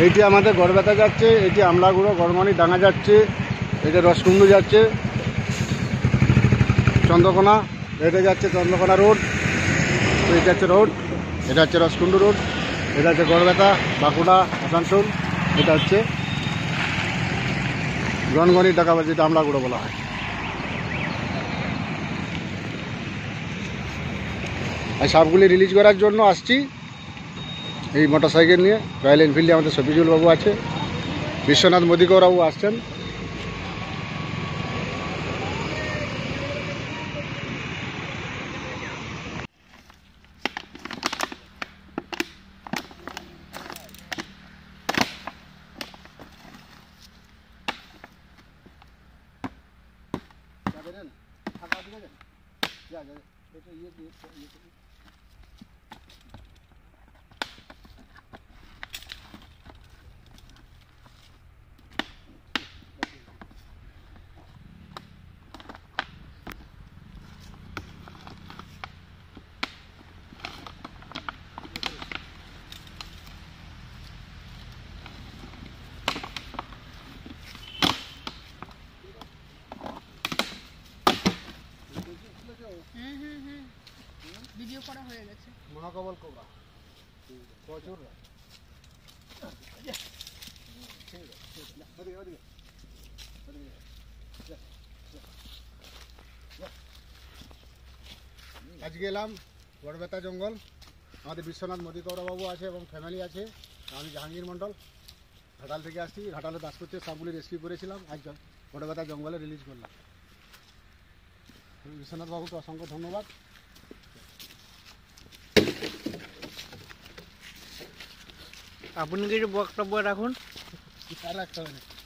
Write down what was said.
এইটি আমাদের গড়বেতা যাচ্ছে, এটি আমলাগুড়ো গড়মণি ডাঙ্গা যাচ্ছে, এটা রসকুন্ডু যাচ্ছে চন্দ্রকোনা, এটা যাচ্ছে চন্দ্রকোনা রোড, এটা হচ্ছে রোড, এটা হচ্ছে রসকুন্ডু রোড, এটা হচ্ছে গড়বেতা বাঁকুড়া আসানসোল, এটা হচ্ছে গনগনি ডাকা, যেটা আমলাগুড়ো বলা হয়। আর সবগুলি রিলিজ করার জন্য আসছি এই মোটরসাইকেল নিয়ে। রয়্যাল এনফিল্ডে আমাদের শফিজুল বাবু আছে, বিশ্বনাথ মোদিকরবাবু আসছেন। ভিডিও করা হয়ে গেছে। মহাকবল কোবরা প্রচুর। আজকে এলাম গড়বেতা জঙ্গল, আমাদের বিশ্বনাথ মোদিকরবাবু আছে এবং ফ্যামিলি আছে। আমি জাহাঙ্গীর মণ্ডল ঘাটাল থেকে আসছি। ঘাটালে দাসপুরের সবগুলি রেস্কিউ করেছিলাম, আজ গড়বেতা জঙ্গলে রিলিজ করলাম। বিশ্বনাথ বাবুকে অসংখ্য ধন্যবাদ। আপনি কিছু বক্তব্য রাখুন। আর রাখতে হবে না।